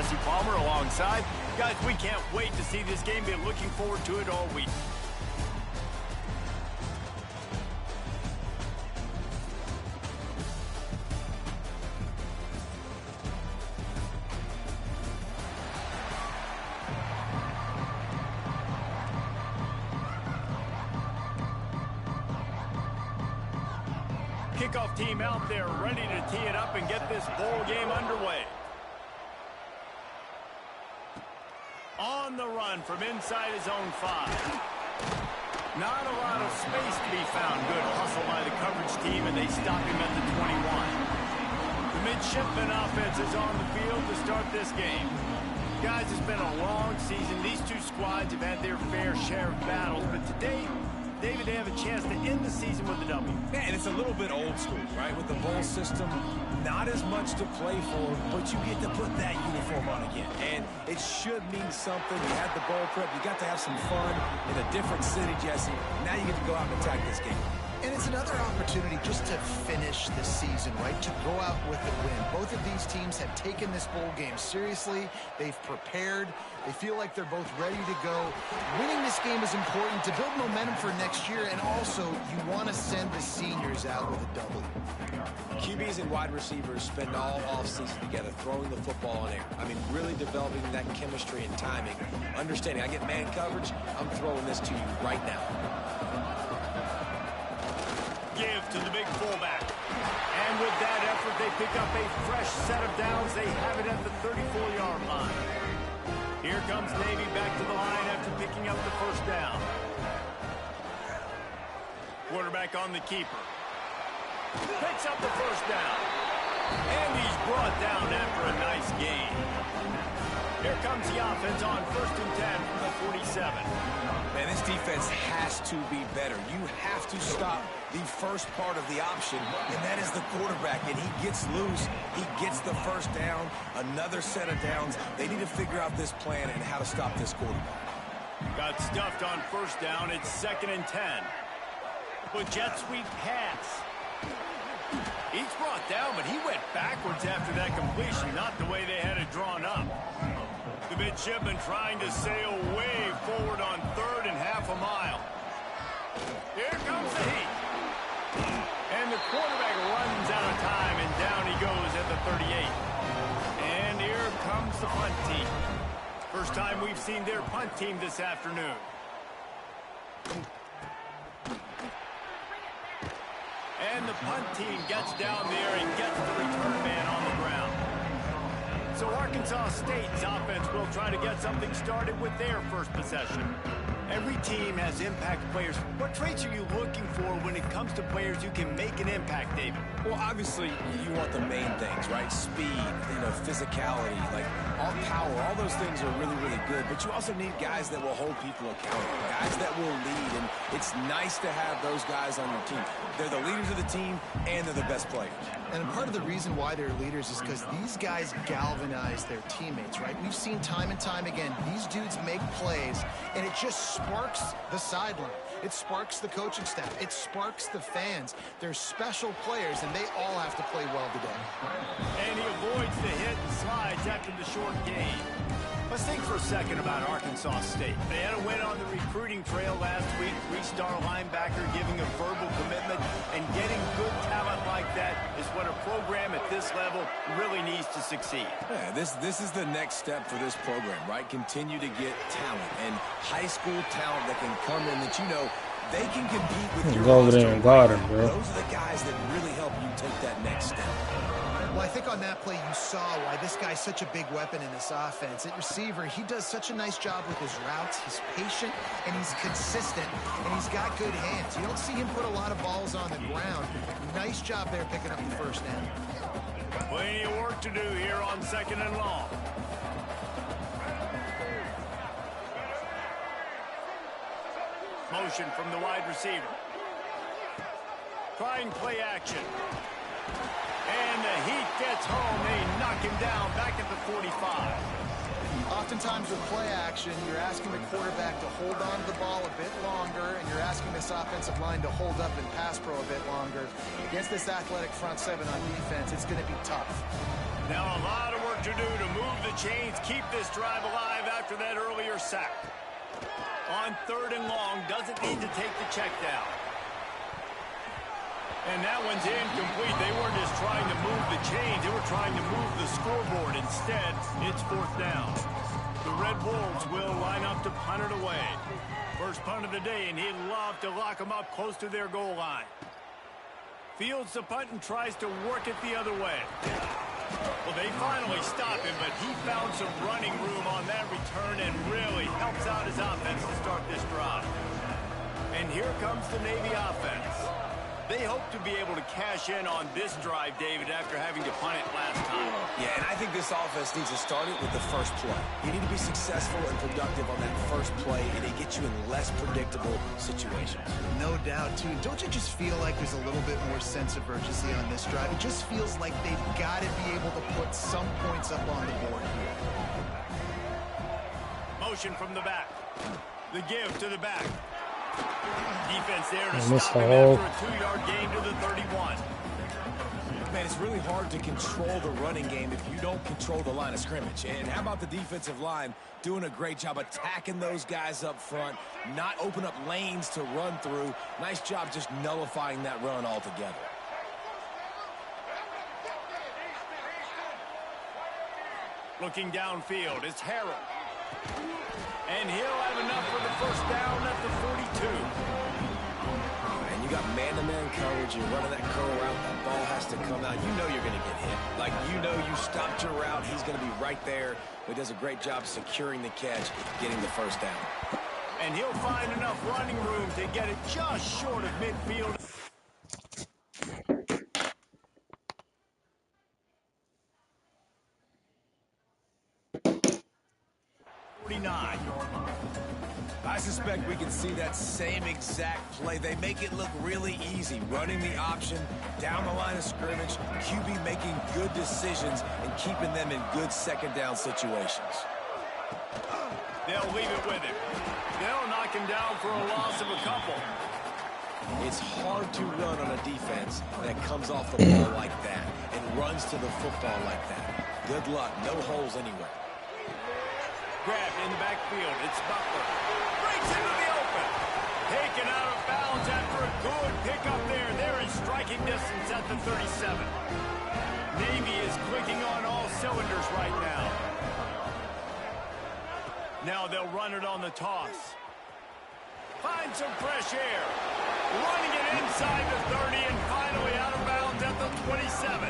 Jesse Palmer alongside. Guys, we can't wait to see this game. Been looking forward to it all week. Kickoff team out there ready to tee it up and get this bowl game underway. On the run from inside his own 5. Not a lot of space to be found. Good hustle by the coverage team, and they stop him at the 21. The midshipman offense is on the field to start this game. Guys, it's been a long season. These two squads have had their fair share of battles, but today, David, they have a chance to end the season with a W. Yeah, and it's a little bit old school, right? With the bowl system, not as much to play for, but you get to put that uniform on again. And it should mean something. You had the bowl prep. You got to have some fun in a different city, Jesse. Now you get to go out and attack this game. And it's another opportunity just to finish the season, right? To go out with a win. Both of these teams have taken this bowl game seriously. They've prepared. They feel like they're both ready to go. Winning this game is important to build momentum for next year, and also you want to send the seniors out with a W. QBs and wide receivers spend all offseason together throwing the football in air. I mean, really developing that chemistry and timing. Understanding, I get man coverage, I'm throwing this to you right now. Give to the big fullback. And with that effort, they pick up a fresh set of downs. They have it at the 34-yard line. Here comes Navy back to the line after picking up the first down. Quarterback on the keeper. Picks up the first down. And he's brought down after a nice gain. Here comes the offense on 1st and 10 from the 47. Man, this defense has to be better. You have to stop the first part of the option, and that is the quarterback. And he gets loose. He gets the first down, another set of downs. They need to figure out this plan and how to stop this quarterback. Got stuffed on first down. It's 2nd and 10. With jet sweep pass. He's brought down, but he went backwards after that completion, not the way they had it drawn up. The midshipman trying to sail way forward on 3rd and half a mile. Here comes the heat. And the quarterback runs out of time, and down he goes at the 38. And here comes the punt team. First time we've seen their punt team this afternoon. And the punt team gets down there and gets the return man on the ground. So Arkansas State's offense will try to get something started with their first possession. Every team has impact players. What traits are you looking for when it comes to players who can make an impact, David? Well, obviously, you want the main things, right? Speed, physicality, like all power. All those things are really, really good. But you also need guys that will hold people accountable, guys that will lead. And it's nice to have those guys on your team. They're the leaders of the team, and they're the best players. And part of the reason why they're leaders is because these guys galvanize their teammates, right? We've seen time and time again, these dudes make plays, and it just sparks the sideline. It sparks the coaching staff. It sparks the fans. They're special players, and they all have to play well today. And he avoids the hit and slides after the short gain. Let's think for a second about Arkansas State. They had a win on the recruiting trail last week. 3-star linebacker giving a verbal commitment, and getting good talent like that is what a program at this level really needs to succeed. Yeah, this is the next step for this program, right? Continue to get talent and high school talent that can come in that they can compete with your go over there and guard him, bro. Those are the guys that really help you take that next step. Well, I think on that play you saw why this guy's such a big weapon in this offense. At receiver, he does such a nice job with his routes. He's patient, and he's consistent, and he's got good hands. You don't see him put a lot of balls on the ground. Nice job there picking up the first down. Plenty of work to do here on 2nd and long. Motion from the wide receiver. Trying play action. And the heat gets home. They knock him down back at the 45. Oftentimes with play action, you're asking the quarterback to hold on to the ball a bit longer, and you're asking this offensive line to hold up in pass pro a bit longer. Against this athletic front seven on defense, it's going to be tough. Now a lot of work have to do to move the chains, keep this drive alive after that earlier sack. On 3rd and long, doesn't need to take the check down. And that one's incomplete. They weren't just trying to move the chains, they were trying to move the scoreboard. Instead, it's 4th down. The Red Wolves will line up to punt it away. First punt of the day, and he'd love to lock them up close to their goal line. Fields the punt and tries to work it the other way. Well, they finally stop him, but he found some running room on that return and really helps out his offense to start this drive. And here comes the Navy offense. They hope to be able to cash in on this drive, David, after having to punt it last time. Yeah, and I think this offense needs to start it with the first play. You need to be successful and productive on that first play, and it gets you in less predictable situations. No doubt, too. Don't you just feel like there's a little bit more sense of urgency on this drive? It just feels like they've got to be able to put some points up on the board here. Motion from the back. The give to the back. Defense there to stop him after a 2-yard gain to the 31. Man, it's really hard to control the running game if you don't control the line of scrimmage. And how about the defensive line doing a great job attacking those guys up front, not open up lanes to run through. Nice job just nullifying that run altogether. Looking downfield, it's Harrell. And he'll have enough for the first down at the 42. And you got man-to-man coverage. You're running that curl route. That ball has to come out. You know you're going to get hit. Like, you know you stopped your route. He's going to be right there. He does a great job securing the catch, getting the first down. And he'll find enough running room to get it just short of midfield. I suspect we can see that same exact play. They make it look really easy, running the option down the line of scrimmage, QB making good decisions and keeping them in good second down situations. They'll leave it with him. They'll knock him down for a loss of a couple. It's hard to run on a defense that comes off the ball like that and runs to the football like that. Good luck. No holes anywhere. Grabbed in the backfield. It's Butler. Breaks into the open. Taken out of bounds after a good pickup there. They're in striking distance at the 37. Navy is clicking on all cylinders right now. Now they'll run it on the toss. Find some fresh air. Running it inside the 30 and finally out of bounds at the 27.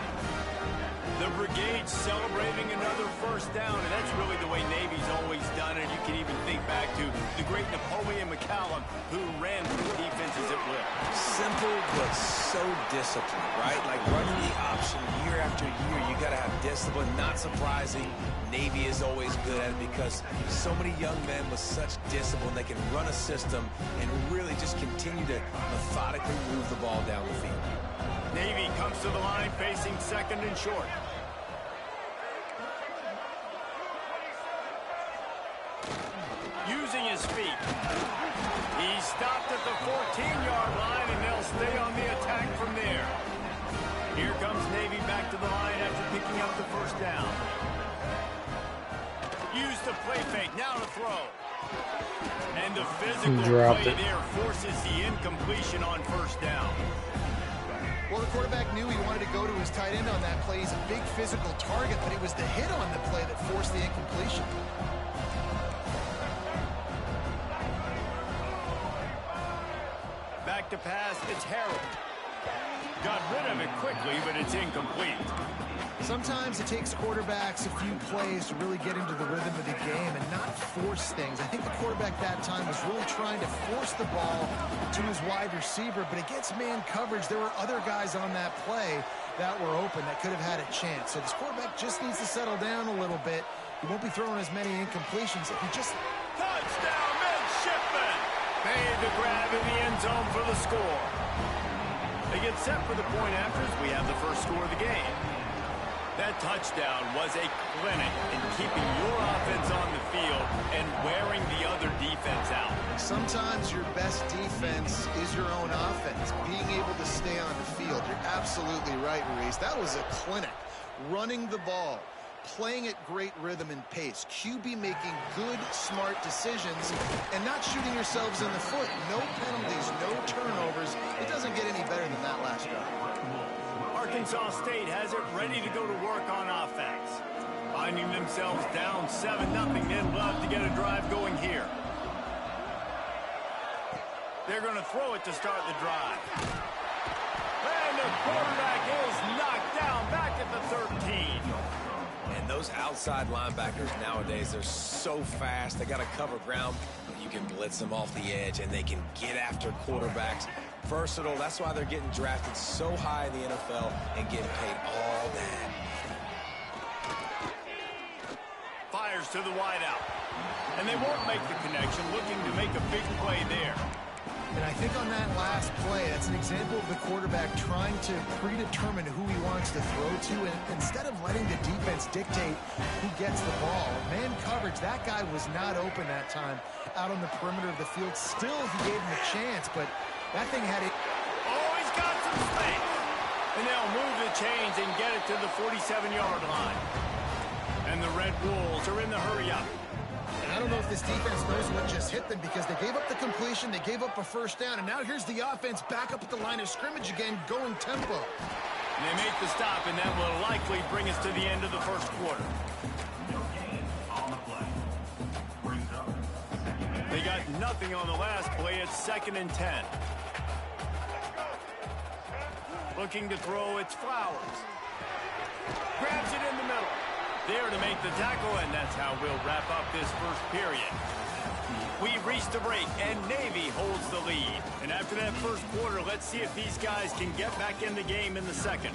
The brigade celebrating another first down, and that's really the way Navy's always done it. You can even think back to the great Napoleon McCallum, who ran through defenses at will. Simple, but so disciplined, right? Like running the option year after year, you got to have discipline. Not surprising, Navy is always good at it because so many young men with such discipline, they can run a system and really just continue to methodically move the ball down the field. Navy comes to the line facing second and short. Using his feet. He's stopped at the 14-yard line, and they'll stay on the attack from there. Here comes Navy back to the line after picking up the first down. Use the play fake, now to throw. And the physical play there forces the incompletion on first down. Well, the quarterback knew he wanted to go to his tight end on that play. He's a big physical target, but it was the hit on the play that forced the incompletion. Back to pass, it's Harrell. Got rid of it quickly, but it's incomplete. Sometimes it takes quarterbacks a few plays to really get into the rhythm of the game and not force things. I think the quarterback that time was really trying to force the ball to his wide receiver, but against man coverage, there were other guys on that play that were open that could have had a chance. So this quarterback just needs to settle down a little bit. He won't be throwing as many incompletions if he just... Touchdown, midshipman! Made the grab in the end zone for the score. They get set for the point after as we have the first score of the game. That touchdown was a clinic in keeping your offense on the field and wearing the other defense out. Sometimes your best defense is your own offense, being able to stay on the field. You're absolutely right, Reese. That was a clinic. Running the ball, playing at great rhythm and pace. QB making good, smart decisions and not shooting yourselves in the foot. No penalties, no turnovers. It doesn't get any better than that last drive. Arkansas State has it ready to go to work on offense. Finding themselves down 7-0, they'd love to get a drive going here. They're going to throw it to start the drive. And the quarterback is knocked down back at the 13. And those outside linebackers nowadays, they're so fast. They got to cover ground. You can blitz them off the edge, and they can get after quarterbacks. Versatile. That's why they're getting drafted so high in the NFL and getting paid all that. Fires to the wideout. And they won't make the connection, looking to make a big play there. And I think on that last play, that's an example of the quarterback trying to predetermine who he wants to throw to, and instead of letting the defense dictate who gets the ball. Man coverage, that guy was not open that time out on the perimeter of the field. Still, he gave him a chance, but that thing had it. Oh, he's got some space. And they'll move the chains and get it to the 47-yard line. And the Red Wolves are in the hurry-up. I don't know if this defense knows what just hit them, because they gave up the completion, they gave up a first down, and now here's the offense back up at the line of scrimmage again, going tempo. And they make the stop, and that will likely bring us to the end of the first quarter. They got nothing on the last play. It's 2nd and 10. Looking to throw, it's Flowers. Grabs it in the middle. There to make the tackle, and that's how we'll wrap up this first period. We've reached the break, and Navy holds the lead. And after that first quarter, let's see if these guys can get back in the game in the second.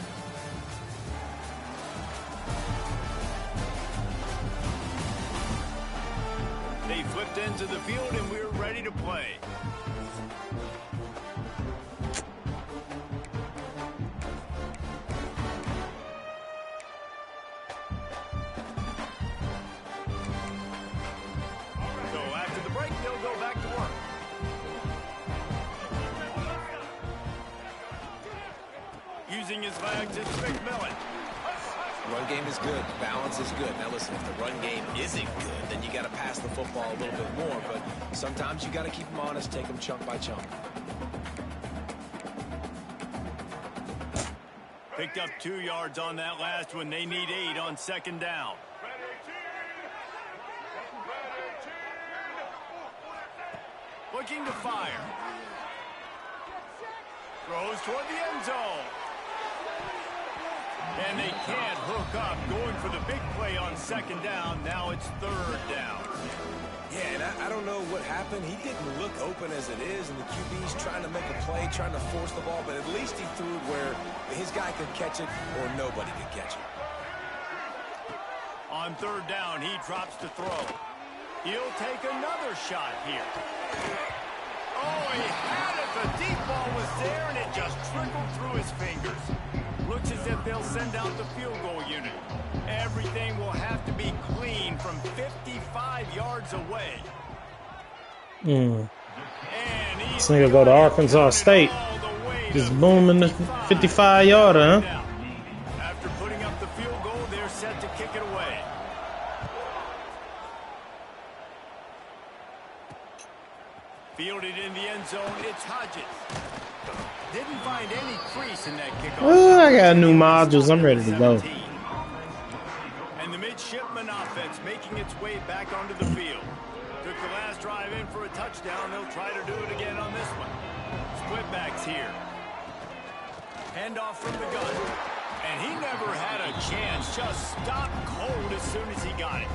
They flipped into the field, and we're ready to play. Using his legs, it's McMillan. Run game is good. Balance is good. Now listen, if the run game isn't good, then you got to pass the football a little bit more. But sometimes you got to keep them honest, take them chunk by chunk. Picked up 2 yards on that last one. They need 8 on 2nd down. Looking to fire. Throws toward the end zone. And they can't hook up, going for the big play on 2nd down. Now it's 3rd down. Yeah, and I don't know what happened. He didn't look open as it is, and the QB's trying to make a play, trying to force the ball, but at least he threw it where his guy could catch it or nobody could catch it. On 3rd down, he drops to throw. He'll take another shot here. Oh, he had it. The deep ball was there, and it just trickled through his fingers. Looks as if they'll send out the field goal unit. Everything will have to be clean from 55 yards away. This nigga go to Arkansas State. Just booming the 55-yarder, huh? After putting up the field goal, they're set to kick it away. Fielded in the end zone, it's Hodges. Didn't find any crease in that kickoff. Oh, I got new modules. I'm ready to go. And the midshipman offense making its way back onto the field. Took the last drive in for a touchdown. They'll try to do it again on this one. Split backs here. Handoff from the gun. And he never had a chance. Just stopped cold as soon as he got it.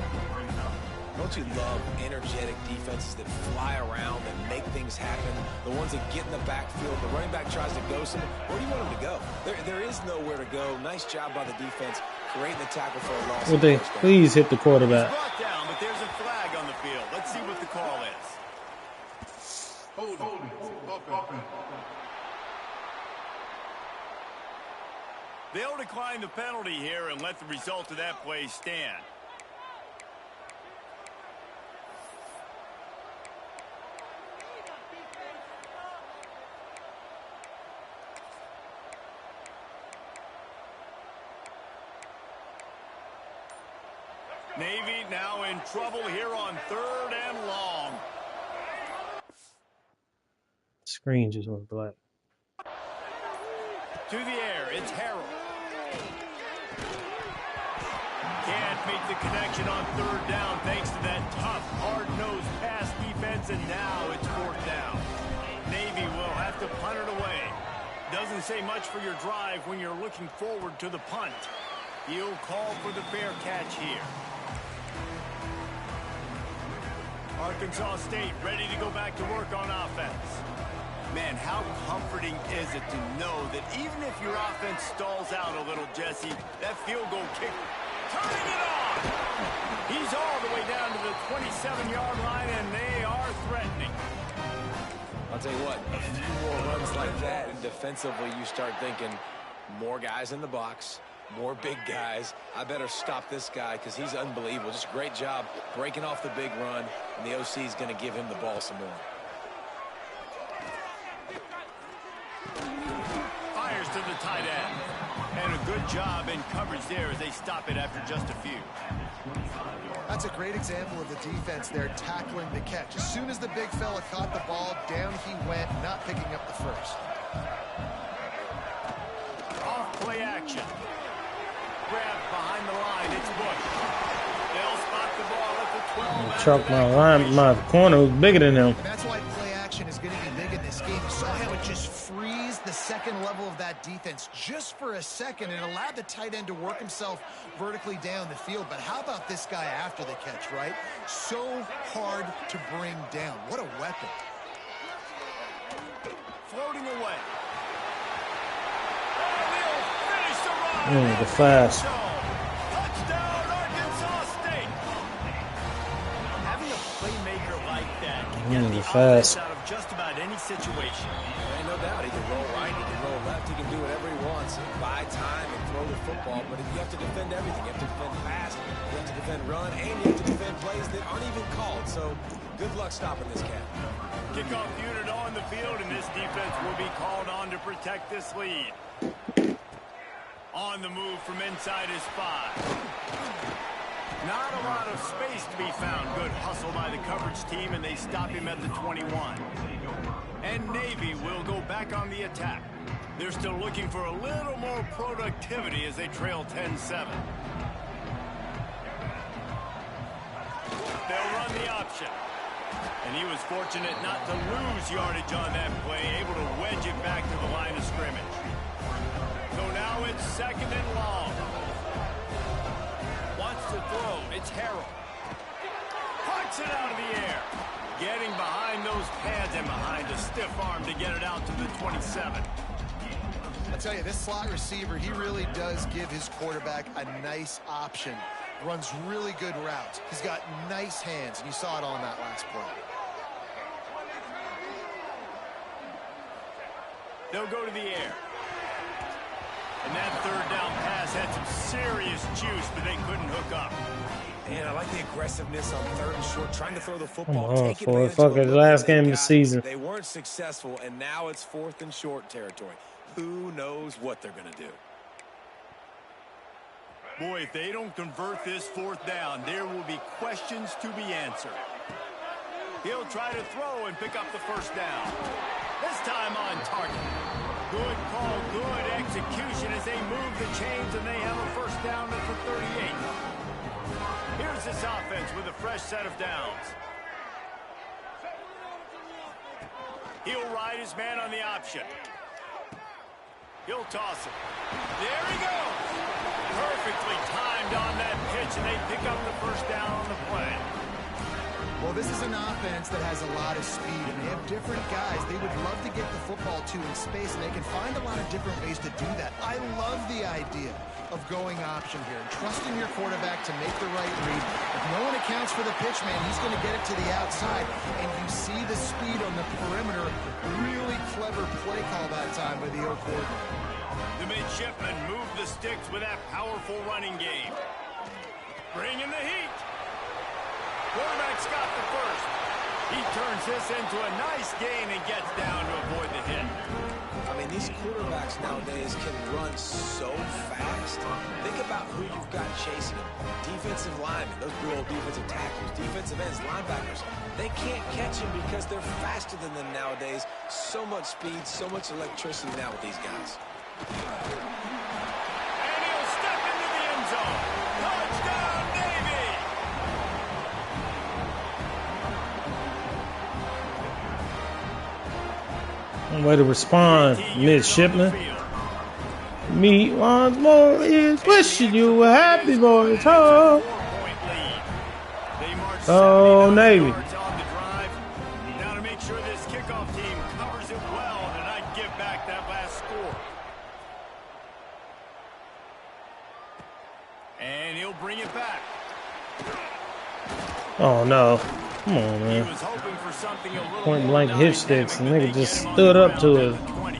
Don't you love energetic defenses that fly around and make things happen? The ones that get in the backfield, the running back tries to go somewhere. Where do you want him to go? There is nowhere to go. Nice job by the defense, creating the tackle for a loss. Would they please hit the quarterback? He's brought down, but there's a flag on the field. Let's see what the call is. Holding. They'll decline the penalty here and let the result of that play stand. Navy now in trouble here on 3rd and long. Screen just went black. To the air, it's Harrell. Can't make the connection on 3rd down thanks to that tough, hard-nosed pass defense, and now it's 4th down. Navy will have to punt it away. Doesn't say much for your drive when you're looking forward to the punt. He'll call for the fair catch here. Arkansas State ready to go back to work on offense. Man, how comforting is it to know that even if your offense stalls out a little, Jesse, that field goal kick, turning it on! He's all the way down to the 27-yard line, and they are threatening. I'll tell you what, a few more runs like that, and defensively you start thinking, more guys in the box, more big guys. I better stop this guy because he's unbelievable. Just a great job breaking off the big run, and the OC is going to give him the ball some more. Fires to the tight end. And a good job in coverage there as they stop it after just a few. That's a great example of the defense there tackling the catch. As soon as the big fella caught the ball, down he went, not picking up the first. Off play action. Grabbed behind the line. It's Bush. They'll spot the ball at the 12. Chuck, my corner was bigger than him. And that's why play action is going to be big in this game. You saw how it just frees the second level of that defense just for a second and allowed the tight end to work himself vertically down the field. But how about this guy after the catch, right? So hard to bring down. What a weapon. Floating away. Finish the run. The fast. Touchdown, Arkansas State. Having a playmaker like that can get the offense out of just about any situation. Ain't no doubt. He can roll right, he can roll left, he can do whatever he wants. Buy time and throw the football, but you have to defend everything. You have to defend pass, you have to defend run, and you have to defend plays that aren't even called. So good luck stopping this cat. Kickoff unit on the field, and this defense will be called on to protect this lead. On the move from inside his 5. Not a lot of space to be found. Good hustle by the coverage team, and they stop him at the 21. And Navy will go back on the attack. They're still looking for a little more productivity as they trail 10-7. They'll run the option. And he was fortunate not to lose yardage on that play, able to wedge it back to the line of scrimmage. So now it's 2nd and long. Wants to throw. It's Harrell. Punts it out of the air. Getting behind those pads and behind a stiff arm to get it out to the 27. I tell you, this slot receiver, he really does give his quarterback a nice option. Runs really good routes. He's got nice hands, and you saw it on that last play. They'll go to the air. And that 3rd down pass had some serious juice, but they couldn't hook up. Man, I like the aggressiveness on 3rd and short, trying to throw the football. Oh, for fucking last game of the season. They weren't successful, and now it's 4th and short territory. Who knows what they're going to do? Boy, if they don't convert this 4th down, there will be questions to be answered. He'll try to throw and pick up the 1st down. This time on target. Good call, good execution as they move the chains, and they have a 1st down at the 38. Here's this offense with a fresh set of downs. He'll ride his man on the option. He'll toss it. There he goes. Perfectly timed on that pitch, and they pick up the 1st down on the play. Well, this is an offense that has a lot of speed, and they have different guys they would love to get the football to in space, and they can find a lot of different ways to do that. I love the idea of going option here and trusting your quarterback to make the right read. If no one accounts for the pitch, man, he's going to get it to the outside, and you see the speed on the perimeter. Really clever play call that time by the O coordinator. The midshipmen move the sticks with that powerful running game. Bringing the heat. Quarterback's got the 1st. He turns this into a nice gain and gets down to avoid the hit. I mean, these quarterbacks nowadays can run so fast. Think about who you've got chasing them. Defensive linemen, those good old defensive tackles, defensive ends, linebackers. They can't catch him because they're faster than them nowadays. So much speed, so much electricity now with these guys. And he'll step into the end zone. Touchdown, Navy! Way to respond, midshipman. Me once more is wishing you a happy boys home. Oh, Navy. Now to make sure this kickoff team covers it well and not give back that last score. And he'll bring it back. Oh no. Come on, man. He was hoping for something a little Point more blank hit dynamic, sticks. but The they nigga get just him on stood the up to ground it. at the 20.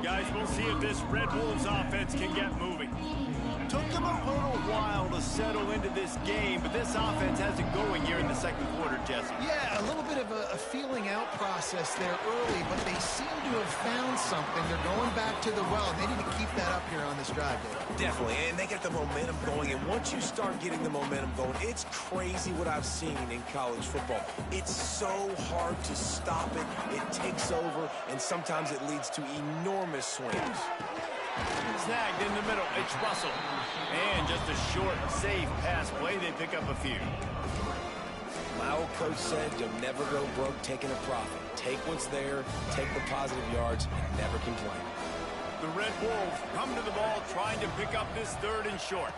Guys, we'll see if this Red Wolves offense can get moving. Took them a little while to settle into this game, but this offense has it going here in the second quarter, Jesse. Yeah, a little bit of a feeling out process there early, but they seem to have found something. They're going back to the well, and they need to keep that up here on this drive, Dave. Definitely, and they get the momentum going, and once you start getting the momentum going, it's crazy what I've seen in college football. It's so hard to stop it. It takes over, and sometimes it leads to enormous swings. Snagged in the middle. It's Russell. And just a short, safe pass play. They pick up a few. My old coach said you'll never go broke taking a profit. Take what's there, take the positive yards, and never complain. The Red Wolves come to the ball trying to pick up this third and short.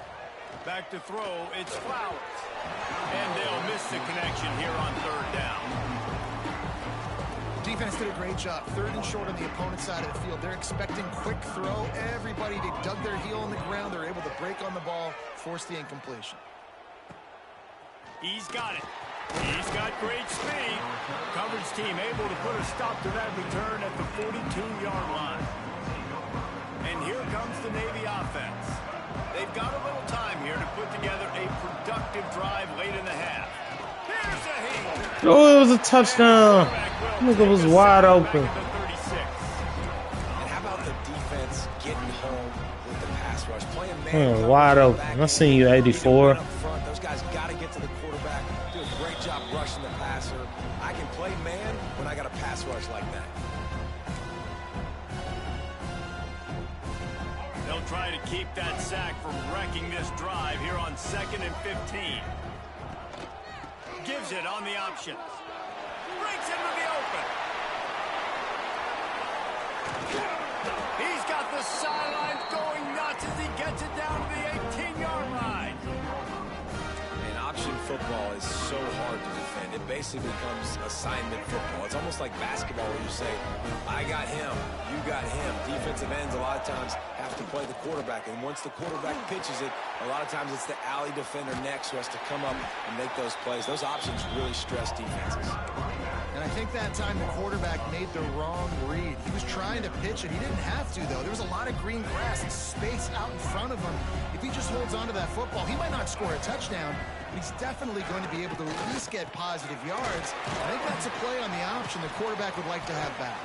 Back to throw, it's Flowers. And they'll miss the connection here on third down. Defense did a great job. Third and short on the opponent's side of the field. They're expecting quick throw. Everybody, they dug their heel in the ground. They're able to break on the ball, force the incompletion. He's got it. He's got great speed. Coverage team able to put a stop to that return at the 42-yard line. And here comes the Navy offense. They've got a little time here to put together a productive drive late in the half. Here's a hit. Oh, it was a touchdown. Nigga was wide open. And how about the defense getting home with the pass rush? Playing man Wide open. I seen you, 84. Those guys got to get to the quarterback. Do a great job rushing the passer. I can play man when I got a pass rush like that. They'll try to keep that sack from wrecking this drive here on 2nd and 15. Gives it on the options. Breaks into the open. He's got the sidelines going nuts as he gets it down to the 18-yard line. And option football is so hard to defend. It basically becomes assignment football. It's almost like basketball where you say, I got him, you got him. Defensive ends a lot of times have to play the quarterback. And once the quarterback pitches it, a lot of times it's the alley defender next who has to come up and make those plays. Those options really stress defenses. And I think that time the quarterback made the wrong read. He was trying to pitch it. He didn't have to, though. There was a lot of green grass and space out in front of him. If he just holds on to that football, he might not score a touchdown, but he's definitely going to be able to at least get positive yards. I think that's a play on the option the quarterback would like to have back.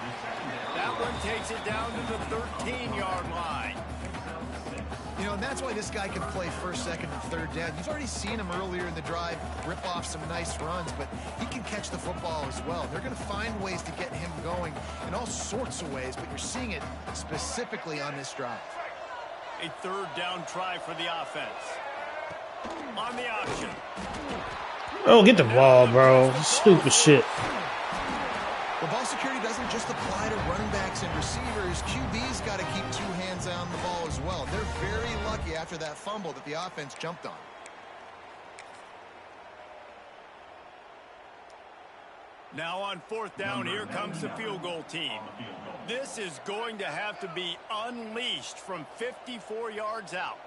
That one takes it down to the 13-yard line. You know, and that's why this guy can play first, second, and third down. You've already seen him earlier in the drive rip off some nice runs, but he can catch the football as well. They're going to find ways to get him going in all sorts of ways, but you're seeing it specifically on this drive. A third down try for the offense. On the option. Oh, get the ball, bro. Stupid shit. The ball security doesn't just apply to running backs and receivers. QB's got to keep two hands on the ball as well. They're very lucky after that fumble that the offense jumped on. Now on fourth down, here comes the field goal team. This is going to have to be unleashed from 54 yards out.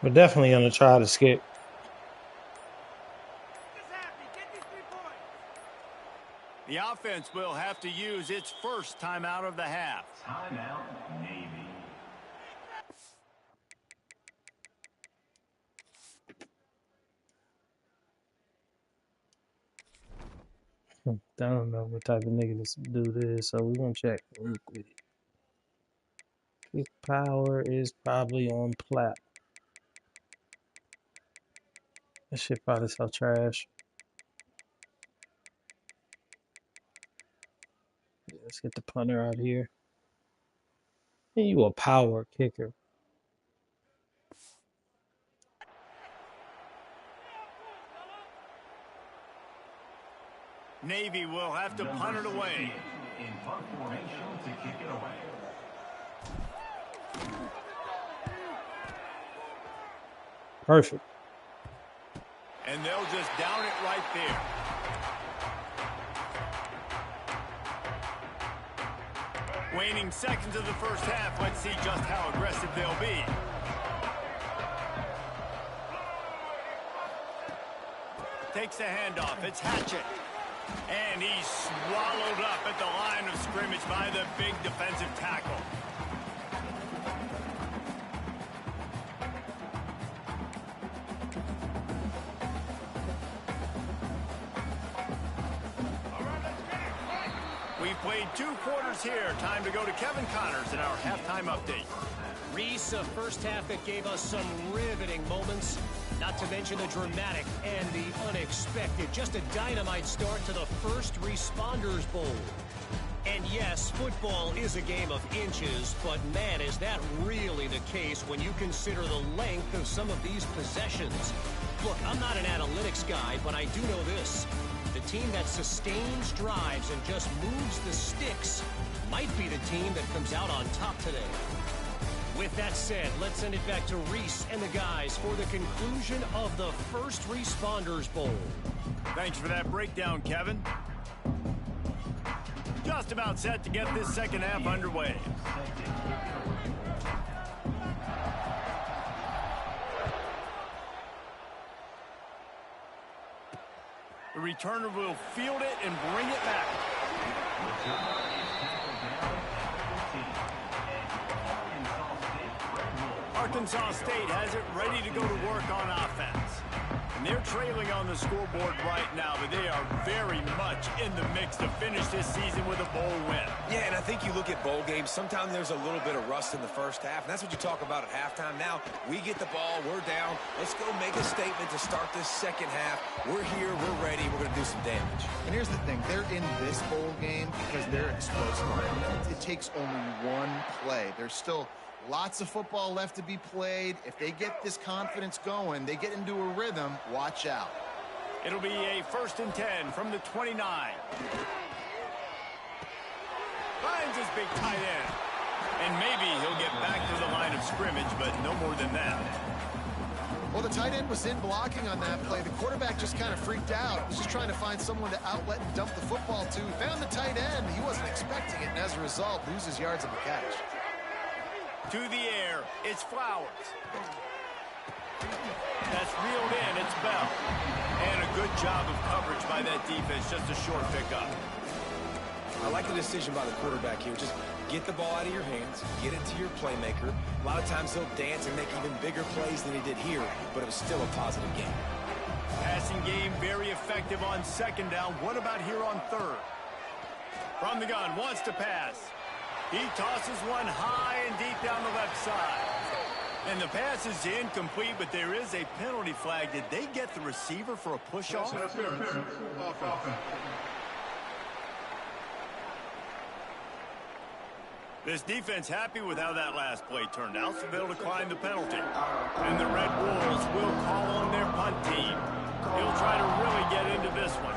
We're definitely going to try to skip. The offense will have to use its first timeout of the half. Timeout, Navy. I don't know what type of nigga this dude is, so we're gonna check real quick. His power is probably on plat. That shit probably so trash. Yeah, let's get the punter out here. And you a power kicker. Navy will have to punt it away. In punt formation to kick it away. Perfect. And they'll just down it right there. Waning seconds of the first half. Let's see just how aggressive they'll be. Takes the handoff. It's Hatchett. And he's swallowed up at the line of scrimmage by the big defensive tackle. We've played 2 quarters here. Time to go to Kevin Connors in our halftime update. Reese, a first half that gave us some riveting moments, not to mention the dramatic and the unexpected. Just a dynamite start to the First Responders Bowl. And yes, football is a game of inches, but man, is that really the case when you consider the length of some of these possessions. Look, I'm not an analytics guy, but I do know this. The team that sustains drives and just moves the sticks might be the team that comes out on top today. With that said, let's send it back to Reese and the guys for the conclusion of the First Responders Bowl. Thanks for that breakdown, Kevin. Just about set to get this second half underway. The returner will field it and bring it back. Arkansas State has it ready to go to work on offense. And they're trailing on the scoreboard right now, but they are very much in the mix to finish this season with a bowl win. Yeah, and I think you look at bowl games, sometimes there's a little bit of rust in the first half, and that's what you talk about at halftime. Now, we get the ball, we're down. Let's go make a statement to start this second half. We're here, we're ready, we're going to do some damage. And here's the thing, they're in this bowl game because they're explosive. It takes only one play. There's still lots of football left to be played. If they get this confidence going, they get into a rhythm, watch out. It'll be a 1st and 10 from the 29. Finds his big tight end. And maybe he'll get back to the line of scrimmage, but no more than that. Well, the tight end was in blocking on that play. The quarterback just kind of freaked out. He was just trying to find someone to outlet and dump the football to. He found the tight end. He wasn't expecting it, and as a result, loses yards on the catch. To the air, it's Flowers. That's reeled in, it's Bell. And a good job of coverage by that defense, just a short pickup. I like the decision by the quarterback here. Just get the ball out of your hands, get it to your playmaker. A lot of times he'll dance and make even bigger plays than he did here, but it was still a positive game. Passing game very effective on 2nd down. What about here on 3rd? From the gun, wants to pass. He tosses one high and deep down the left side. And the pass is incomplete, but there is a penalty flag. Did they get the receiver for a push-off? This defense happy with how that last play turned out, so they'll decline the penalty. And the Red Wolves will call on their punt team. He'll try to really get into this one.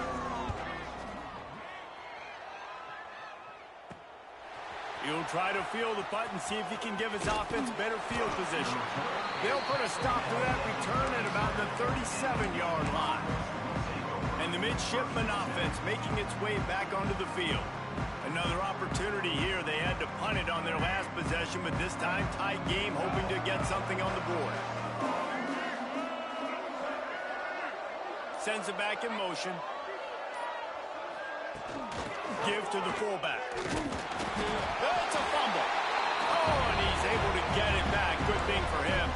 He'll try to field the punt and see if he can give his offense better field position. They'll put a stop to that return at about the 37-yard line. And the midshipman offense making its way back onto the field. Another opportunity here. They had to punt it on their last possession, but this time tight game, hoping to get something on the board. Sends it back in motion. Give to the fullback. That's a fumble. Oh, and he's able to get it back. Good thing for him.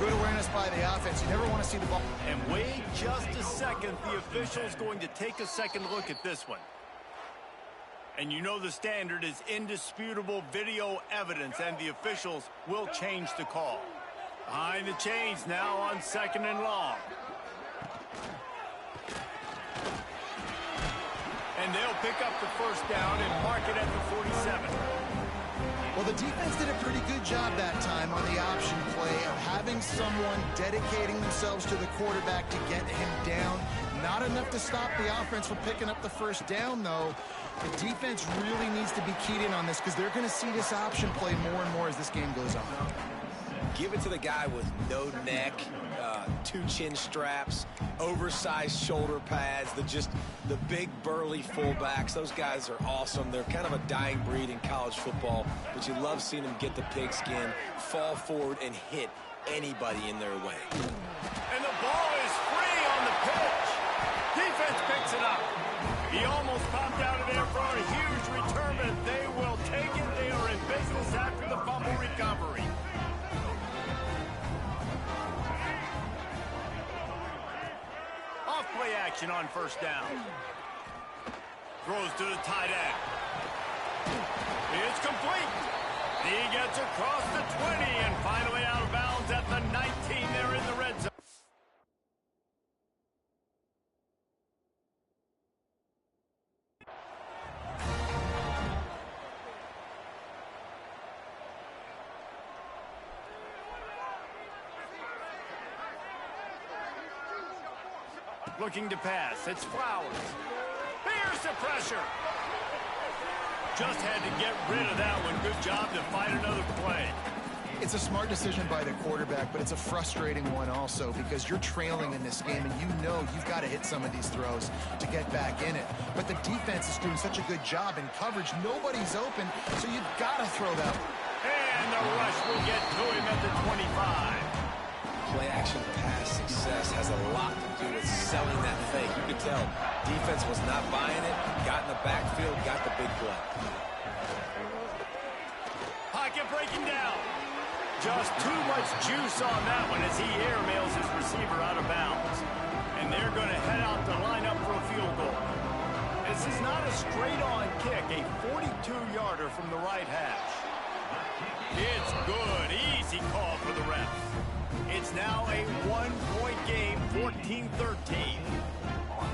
Good awareness by the offense. You never want to see the ball. And wait just a second. The official's going to take a second look at this one. And you know the standard is indisputable video evidence, and the officials will change the call. Behind the chains now on 2nd and long. And they'll pick up the first down and mark it at the 47. Well, the defense did a pretty good job that time on the option play of having someone dedicating themselves to the quarterback to get him down. Not enough to stop the offense from picking up the first down, though. The defense really needs to be keyed in on this because they're going to see this option play more and more as this game goes on. Give it to the guy with no neck, 2 chin straps, oversized shoulder pads, the big burly fullbacks. Those guys are awesome. They're kind of a dying breed in college football, but you love seeing them get the pigskin, fall forward, and hit anybody in their way. And the ball is free on the pitch. Defense picks it up. He almost popped out of there for a huge return, but they will take it. They are in business after the fumble recovery. Off-play action on first down. Throws to the tight end. It's complete. He gets across the 20 and finally out of bounds at the 19 there in the red zone. Looking to pass. It's Flowers. Here's the pressure. Just had to get rid of that one. Good job to find another play. It's a smart decision by the quarterback, but it's a frustrating one also because you're trailing in this game and you know you've got to hit some of these throws to get back in it. But the defense is doing such a good job in coverage. Nobody's open, so you've got to throw that one. And the rush will get to him at the 25. Play-action pass success has a lot to do with selling that fake. You could tell defense was not buying it, got in the backfield, got the big play. Pocket breaking down. Just too much juice on that one as he airmails his receiver out of bounds. And they're going to head out to line up for a field goal. This is not a straight-on kick, a 42-yarder from the right hash. It's good. Easy call for the refs. It's now a one-point game, 14-13.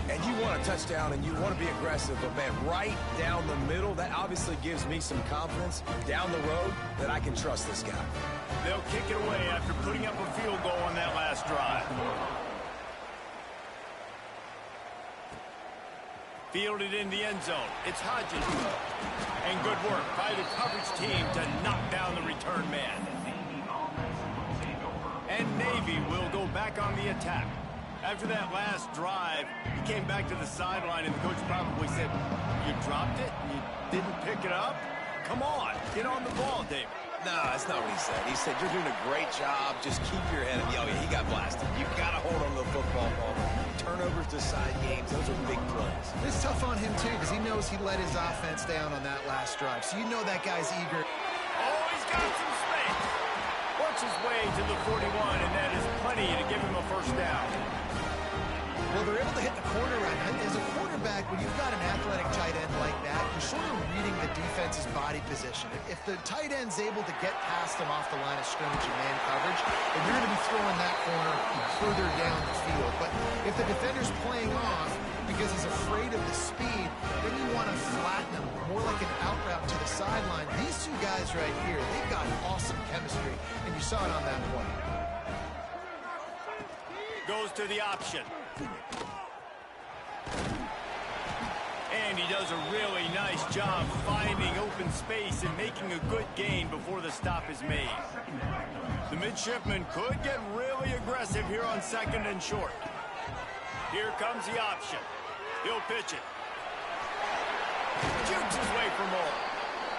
And you want a touchdown and you want to be aggressive, but man, right down the middle, that obviously gives me some confidence down the road that I can trust this guy. They'll kick it away after putting up a field goal on that last drive. Fielded in the end zone. It's Hodges. And good work by the coverage team to knock down the return man. And Navy will go back on the attack. After that last drive, he came back to the sideline, and the coach probably said, "You dropped it? You didn't pick it up? Come on, get on the ball, David." No, that's not what he said. He said, "You're doing a great job. Just keep your head up." Oh, yeah, he got blasted. You've got to hold on to the football ball. Turnovers decide games. Those are big plays. It's tough on him, too, because he knows he let his offense down on that last drive. So you know that guy's eager. Oh, he's got some space. Works his way to the 41, and that is plenty to give him a first down. Well, they're able to hit the corner run. As a quarterback, when you've got an athletic tight end like that, you're sort of reading the defense's body position. If the tight end's able to get past them off the line of scrimmage and man coverage, then you're going to be throwing that corner further down the field. But if the defender's playing off because he's afraid of the speed, then you want to flatten him, more like an out route to the sideline. These two guys right here, they've got awesome chemistry, and you saw it on that play. Goes to the option. And he does a really nice job finding open space and making a good gain before the stop is made. The midshipman could get really aggressive here on 2nd and short. Here comes the option. He'll pitch it. Jukes his way for more.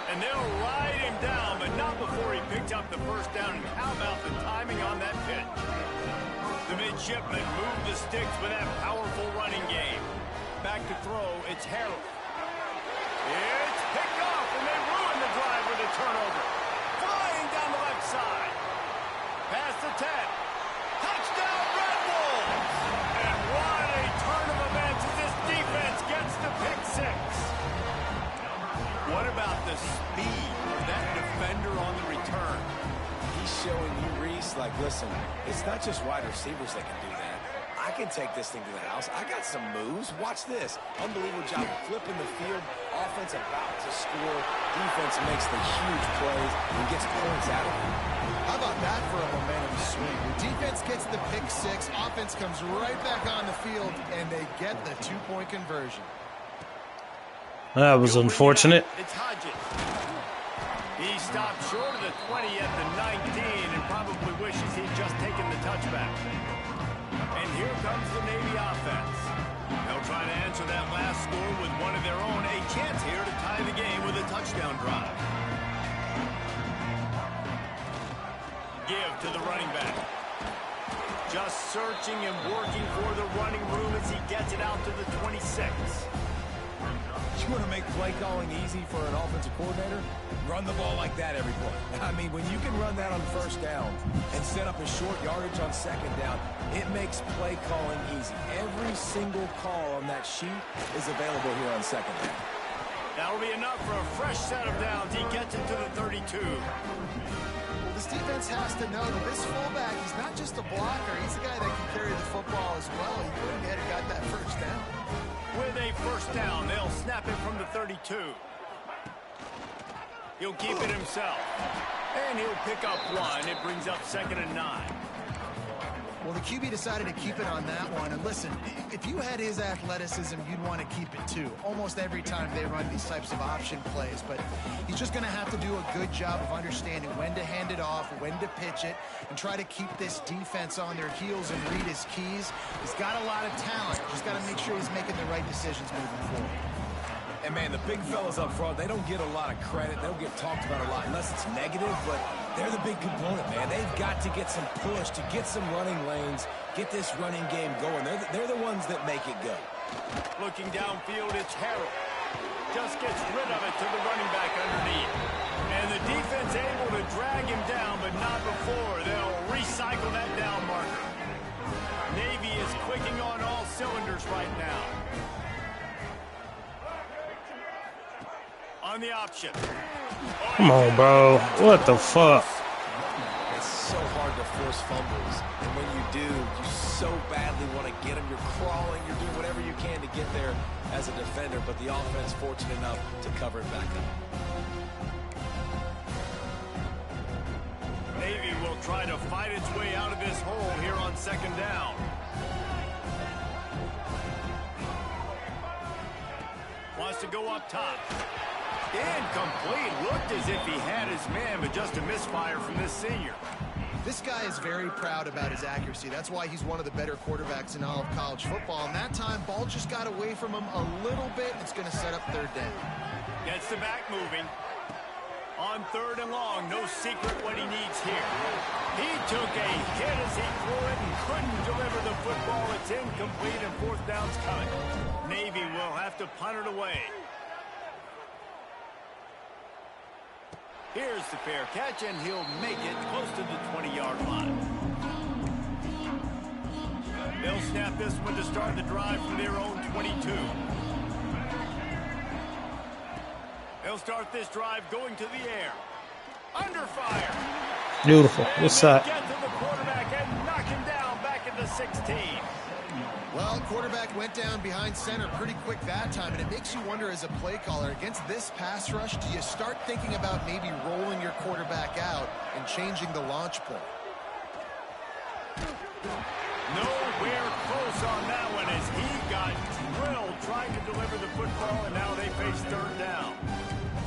And they'll ride him down, but not before he picked up the first down. And how about the timing on that pitch? The midshipmen move the sticks with that powerful running game. Back to throw, it's Harold. It's picked off, and they ruin the drive with a turnover. Flying down the left side. Past the 10. What about the speed of that defender on the return? He's showing you, Reese, like, listen, it's not just wide receivers that can do that. I can take this thing to the house. I got some moves. Watch this. Unbelievable job flipping the field. Offense about to score. Defense makes the huge plays and gets points out of it. How about that for a momentum swing? The defense gets the pick six. Offense comes right back on the field, and they get the two-point conversion. That was unfortunate. It's Hodges. He stopped short of the 20 at the 19 and probably wishes he'd just taken the touchback. And here comes the Navy offense. They'll try to answer that last score with one of their own. A chance here to tie the game with a touchdown drive. Give to the running back. Just searching and working for the running room as he gets it out to the 26. You want to make play calling easy for an offensive coordinator? Run the ball like that every play. I mean, when you can run that on first down and set up a short yardage on second down, it makes play calling easy. Every single call on that sheet is available here on second down. That'll be enough for a fresh set of downs. He gets it to the 32. Well, this defense has to know that this fullback, he's not just a blocker. He's the guy that can carry the football as well. He went ahead and got that first down. With a first down, they'll snap it from the 32. He'll keep it himself. And he'll pick up one. It brings up 2nd and 9. Well, the QB decided to keep it on that one. And listen, if you had his athleticism, you'd want to keep it too. Almost every time they run these types of option plays. But he's just going to have to do a good job of understanding when to hand it off, when to pitch it, and try to keep this defense on their heels and read his keys. He's got a lot of talent. Just got to make sure he's making the right decisions moving forward. And, man, the big fellas up front, they don't get a lot of credit. They don't get talked about a lot unless it's negative, but they're the big component, man. They've got to get some push, to get some running lanes, get this running game going. They're the ones that make it go. Looking downfield, it's Harrell. Just gets rid of it to the running back underneath. And the defense able to drag him down, but not before. They'll recycle that down marker. Navy is clicking on all cylinders right now. On the option. Come on, bro. What the fuck? It's so hard to force fumbles. And when you do, you so badly want to get them. You're crawling. You're doing whatever you can to get there as a defender. But the offense fortunate enough to cover it back up. Navy will try to fight its way out of this hole here on 2nd down. Wants to go up top. Incomplete. Looked as if he had his man, but just a misfire from this senior. This guy is very proud about his accuracy. That's why he's one of the better quarterbacks in all of college football. And that time, ball just got away from him a little bit. It's going to set up 3rd down. Gets the back moving. On 3rd and long, no secret what he needs here. He took a hit as he threw it and couldn't deliver the football. It's incomplete and 4th down's coming. Navy will have to punt it away. Here's the fair catch, and he'll make it close to the 20-yard line. They'll snap this one to start the drive from their own 22. They'll start this drive going to the air. Under fire. Beautiful. What's that? Get to the quarterback and knock him down back at the 16. Well, quarterback went down behind center pretty quick that time, and it makes you wonder as a play caller, against this pass rush, do you start thinking about maybe rolling your quarterback out and changing the launch point? Nowhere close on that one as he got drilled trying to deliver the football, and now they face 3rd down.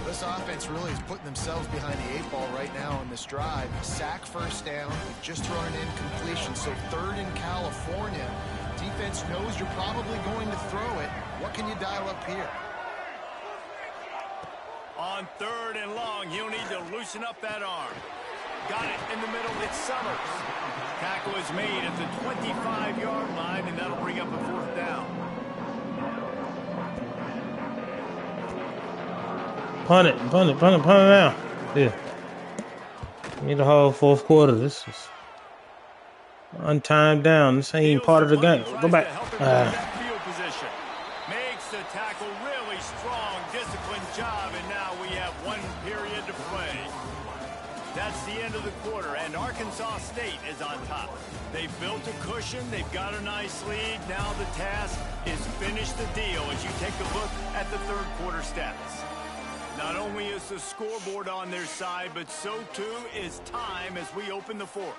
This offense really is putting themselves behind the 8 ball right now on this drive. Sack 1st down, just thrown an incompletion, so 3rd in California. Defense knows you're probably going to throw it. What can you dial up here? On 3rd and long, he'll need to loosen up that arm. Got it in the middle. It's Summers. Tackle is made at the 25-yard line, and that'll bring up a 4th down. Punt it now. Yeah. Need the whole 4th quarter. This is untimed down. This ain't even part of the game. Go back. Field position. Makes the tackle really strong, disciplined job, and and now we have 1 period to play. That's the end of the quarter, and Arkansas State is on top. They've built a cushion. They've got a nice lead. Now the task is finish the deal as you take a look at the third quarter stats. Not only is the scoreboard on their side, but so too is time as we open the fourth.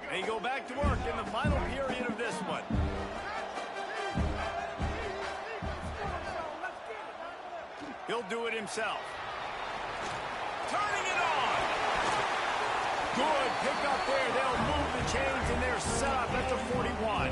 They go back to work in the final period of this one. He'll do it himself. Turning it on. Good pick up there. They'll move the chains, and they're set up at the 41.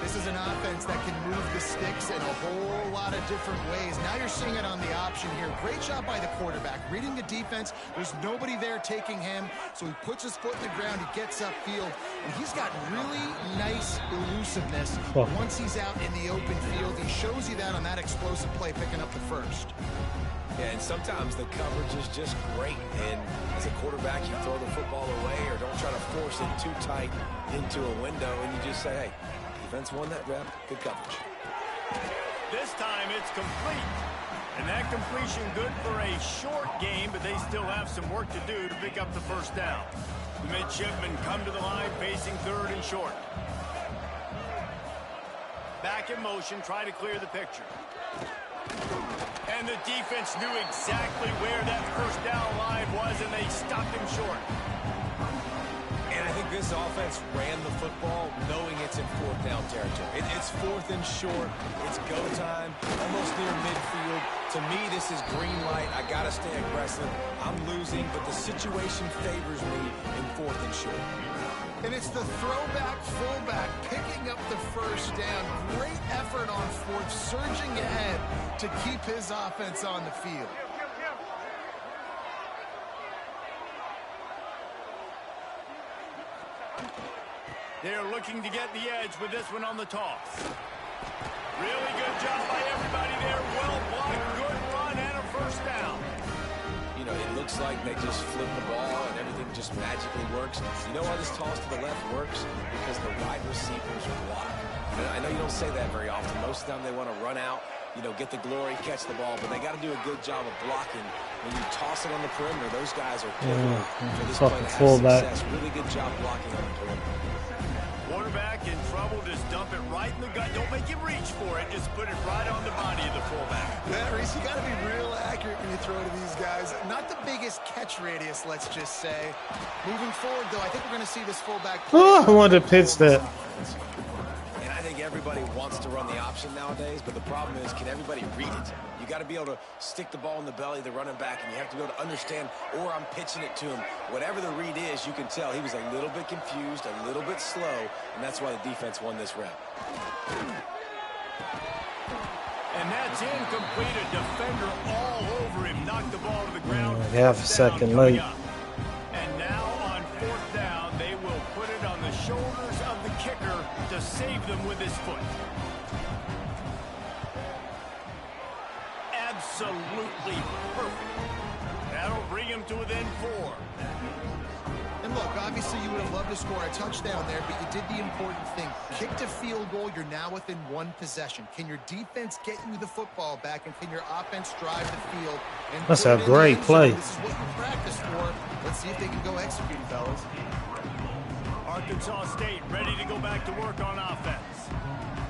This is an offense that can move the sticks in a whole lot of different ways. Now you're seeing it on the option here. Great job by the quarterback. Reading the defense, there's nobody there taking him, so he puts his foot in the ground, he gets upfield, and he's got really nice elusiveness. Once he's out in the open field, he shows you that on that explosive play, picking up the first. Yeah, and sometimes the coverage is just great. And as a quarterback, you throw the football away or don't try to force it too tight into a window, and you just say, hey, defense won that rep. Good coverage. This time it's complete. And that completion good for a short game, but they still have some work to do to pick up the first down. The midshipmen come to the line facing third and short. Back in motion, try to clear the picture. And the defense knew exactly where that first down line was, and they stopped him short. And I think this offense ran the football knowing it's in fourth down territory. It's fourth and short. It's go time, almost near midfield. To me, this is green light. I got to stay aggressive. I'm losing, but the situation favors me in fourth and short. And it's the throwback fullback picking up the first down. Great effort on fourth, surging ahead to keep his offense on the field. They're looking to get the edge with this one on the toss. Really good job by everybody there. Well blocked, good run, and a first down. You know, it looks like they just flip the ball and everything just magically works. You know why this toss to the left works? Because the wide receivers block. And I know you don't say that very often. Most of the time they want to run out, you know, get the glory, catch the ball, but they got to do a good job of blocking. When you toss it on the perimeter, those guys are pivotal for this play to have success. Really good job blocking on the perimeter. Quarterback in trouble, just dump it right in the gut. Don't make him reach for it. Just put it right on the body of the fullback. Yeah, Reese, you got to be real accurate when you throw to these guys. Not the biggest catch radius, let's just say. Moving forward, though, I think we're going to see this fullback play. Oh, I wanted to pitch that. And I think everybody wants to run the option nowadays, but the problem is, can everybody read it? You got to be able to stick the ball in the belly of the running back, and you have to be able to understand, or I'm pitching it to him. Whatever the read is, you can tell he was a little bit confused, a little bit slow, and that's why the defense won this rep. And that's incomplete. A defender all over him. Knocked the ball to the ground. Half a second late. And now on fourth down, they will put it on the shoulders of the kicker to save them with his foot. Absolutely perfect. That'll bring him to within 4. And look, obviously you would have loved to score a touchdown there, but you did the important thing. Kicked a field goal, you're now within 1 possession. Can your defense get you the football back, and can your offense drive the field? And that's a great play. This is what you practice for. Let's see if they can go execute, fellas. Arkansas State ready to go back to work on offense.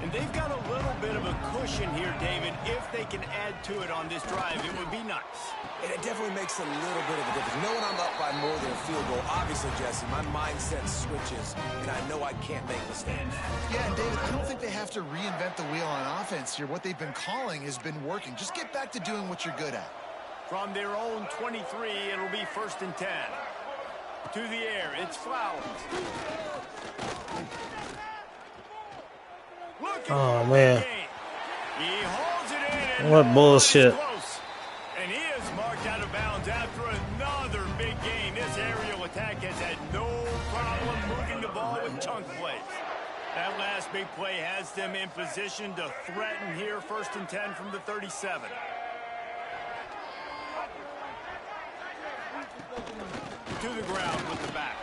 And they've got a little bit of a cushion here, David. If they can add to it on this drive, it would be nice. And it definitely makes a little bit of a difference. Knowing I'm up by more than a field goal, obviously, Jesse, my mindset switches, and I know I can't make mistakes. Yeah, and David, I don't think they have to reinvent the wheel on offense here. What they've been calling has been working. Just get back to doing what you're good at. From their own 23, it'll be 1st and 10. To the air, it's Flowers. Oh, man. He holds it in, and what bullshit. And he is marked out of bounds after another big gain. This aerial attack has had no problem moving the ball with chunk plays. That last big play has them in position to threaten here. 1st and 10 from the 37. To the ground with the back.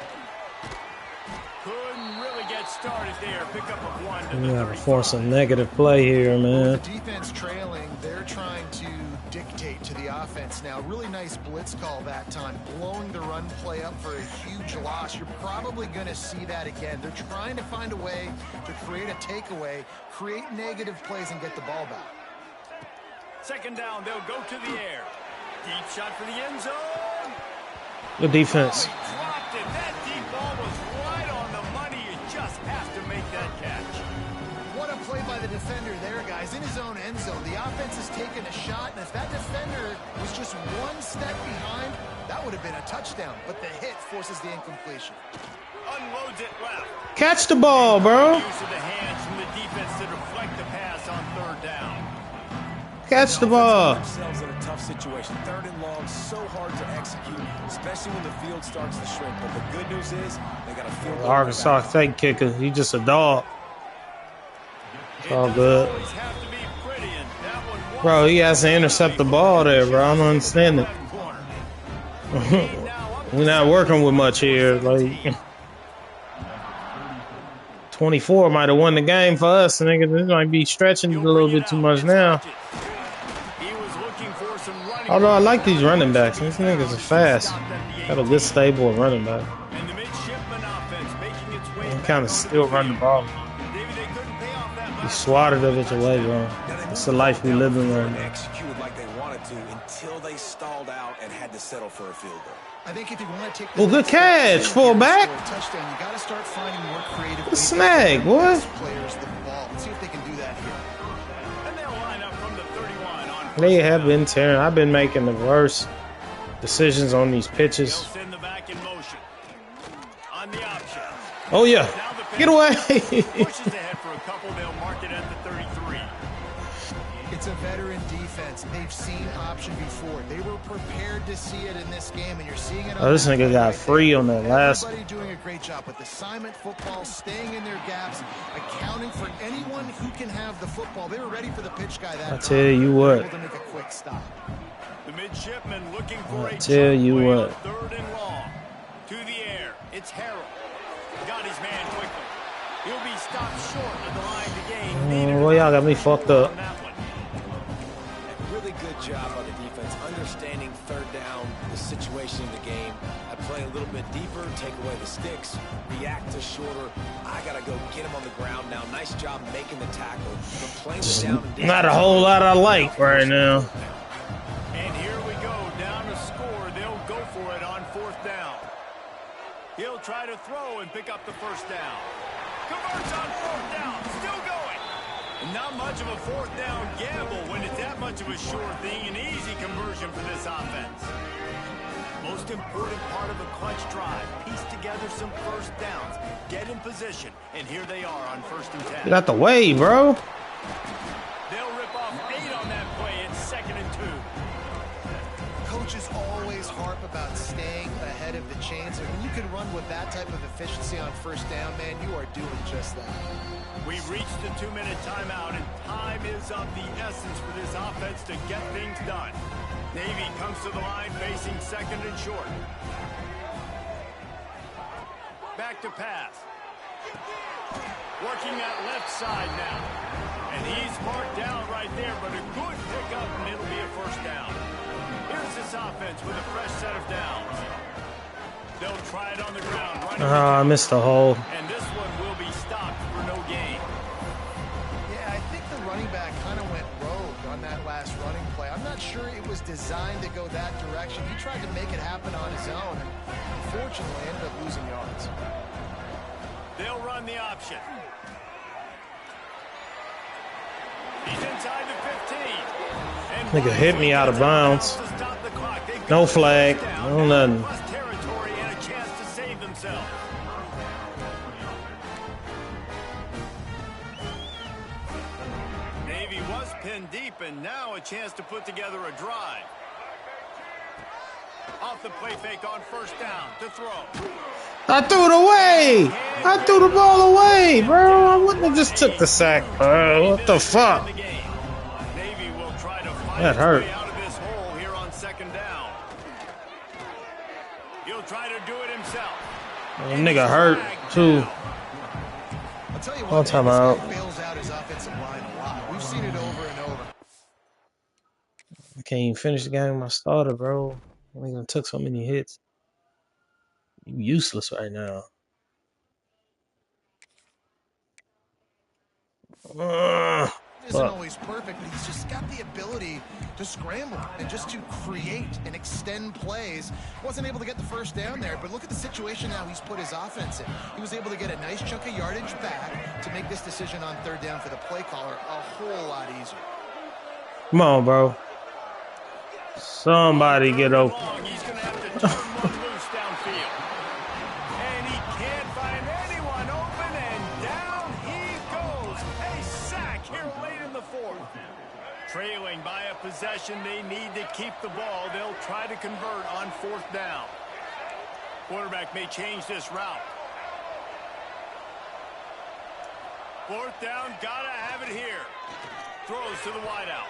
couldn't really get started there. Pick up a 1 to You the gotta 35. force a negative play here, man. The defense trailing, they're trying to dictate to the offense now. Really nice blitz call that time, blowing the run play up for a huge loss. You're probably going to see that again. They're trying to find a way to create a takeaway, create negative plays, and get the ball back. Second down, they'll go to the air. Deep shot for the end zone. Good defense. Oh, he dropped it. That deep ball was right on the money. You just have to make that catch. What a play by the defender there, guys. In his own end zone, the offense has taken a shot, and if that defender was just one step behind, that would have been a touchdown. But the hit forces the incompletion. Unloads it left. Catch the ball, bro. Use of the hands from the defense to deflect the pass on third down. Catch the ball. Themselves in a tough situation. Third and long, so hard to execute, especially when the field starts to shrink. But the good news is they got a field goal. Arkansas State kicker. He just a dog. It's all good. Always have to be pretty, and that one was Bro, he has to intercept the ball there, bro. I don't understand it. left corner. We're not working with much here. Like 24 might have won the game for us. Nigga, this might be stretching it a little bit too much now. He was looking for some running. Although I like these running backs. These niggas are fast. Got a good stable of running back. And the midshipman offense making its way I'm back kind over of still running the ball. Maybe they couldn't pay off that He last swatted it away, bro. It's the life we live in right They now. executed like they wanted to until they stalled out and had to settle for a field goal. I think if you want to take Well, good catch, fullback. Touchdown, you got to start finding more creative Good ways to snag, get boy. these players the ball. Let's see if they can do that here. And they'll line up from the 31 on They have been tearing. I've been making the worst decisions on these They'll pitches. send the back in motion. On the option. Oh, yeah. Now the Get away. pushes ahead for a couple. They'll mark it at the 33. It's a veteran defense. They've seen option before. They were prepared to see it in this game, and you're seeing it. Oh, this nigga got free on that last one. Everybody doing a great job with assignment football, staying in their gaps, accounting for anyone who can have the football. They were ready for the pitch guy that I time. tell you what. Able to make a quick stop. The midshipman looking for I a tell you play on what. third and long. To the air. It's Harrell. Got his man quickly. He'll be stopped short of the line to gain. Well, y'all got me fucked up. On that one. Really good job by the defense, understanding third down, the situation in the game. I play a little bit deeper, take away the sticks, react to shorter. I got to go get him on the ground now. Nice job making the tackle. But playing Just down and not a whole lot I like right now. And here we go. Down to score. They'll go for it on fourth down. He'll try to throw and pick up the first down. Converts on fourth down. Still going. Not much of a fourth down gamble when it's that much of a sure thing. An easy conversion for this offense. Most important part of a clutch drive. Piece together some first downs. Get in position. And here they are on 1st and 10. Get out the way, bro. They'll rip off 8 on that play. It's 2nd and 2. Coaches always harp about staying ahead of the chains, and when you can run with that type of efficiency on first down, man, you are doing just that. We've reached the 2-minute timeout, and time is of the essence for this offense to get things done. Navy comes to the line facing 2nd and short. Back to pass. Working that left side now. And he's marked down right there, but a good pickup, and it'll be a first down. Here's this offense with a fresh set of downs. They'll try it on the ground. Right I missed the hole. and this one will be stopped for no gain. Yeah, I think the running back kind of went rogue on that last running play. I'm not sure it was designed to go that direction. He tried to make it happen on his own, and unfortunately ended up losing yards. They'll run the option. He's inside the 15. And Nigga hit me out of bounds. to stop the clock. They've got No the flag. first down, No nothing. plus territory and a chance to save themselves. Navy was pinned deep, and now a chance to put together a drive. Off the play fake on first down to throw. I threw it away. I threw the ball away, bro. I wouldn't have just took the sack, bro. What the fuck? Navy will try to fight That its hurt. way out of this hole here on 2nd down. He'll try to do it himself. That nigga hurt. 2. down. I'll tell you One what, time man, out. this guy bails out his offensive line a lot. We've seen it over and over. I can't even finish the game with my starter, bro. I think I took so many hits. You useless right now. Isn't Fuck. always perfect, but he's just got the ability to scramble and just to create and extend plays. Wasn't able to get the first down there, but look at the situation now he's put his offense in. He was able to get a nice chunk of yardage back to make this decision on third down for the play caller a whole lot easier. Come on, bro. Somebody get open. He's going to have to turn one loose downfield. And he can't find anyone open, and down he goes. A sack here late in the fourth. Trailing by a possession, they need to keep the ball. They'll try to convert on fourth down. Quarterback may change this route. Fourth down, gotta have it here. Throws to the wideout.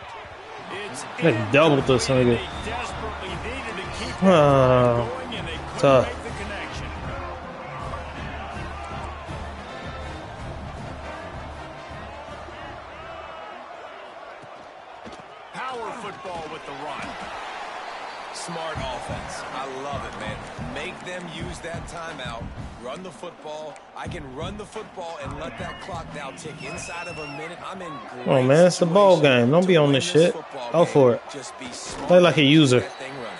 It's They doubled this nigga. They desperately needed to keep going, and they couldn't tough. make the connection. Power football with the run. Smart offense. I love it, man. Make them use that timeout. Run the football. I can run the football and let that clock now tick inside of a minute. I'm in great Come on, man. It's a ball game. Don't be on this shit. Go for it. Just be smart. Play like a user. That thing running.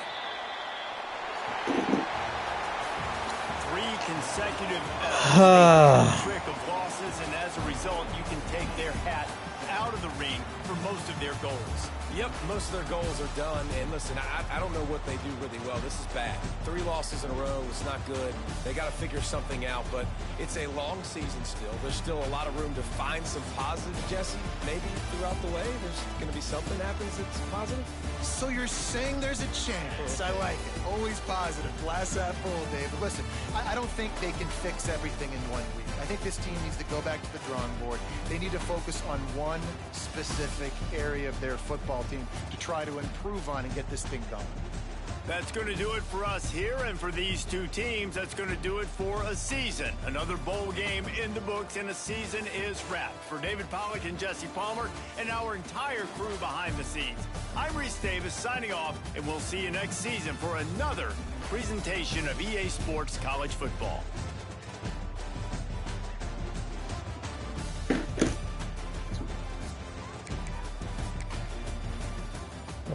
3 consecutive trick of losses, and as a result, you can take their hat out of the ring for most of their goals. Yep, most of their goals are done. And listen, I don't know what they do really well. This is bad. 3 losses in a row. It's not good. They got to figure something out, but it's a long season still. There's still a lot of room to find some positive, Jesse. Maybe throughout the way, there's going to be something happens that's positive. So you're saying there's a chance. I like it. Always positive. Glass half full, Dave. But listen, I don't think they can fix everything in 1 week. I think this team needs to go back to the drawing board. They need to focus on one specific area of their football team to try to improve on and get this thing going. That's going to do it for us here, and for these two teams, that's going to do it for a season. Another bowl game in the books, and a season is wrapped. For David Pollack and Jesse Palmer and our entire crew behind the scenes, I'm Reese Davis signing off, and we'll see you next season for another presentation of EA Sports College Football.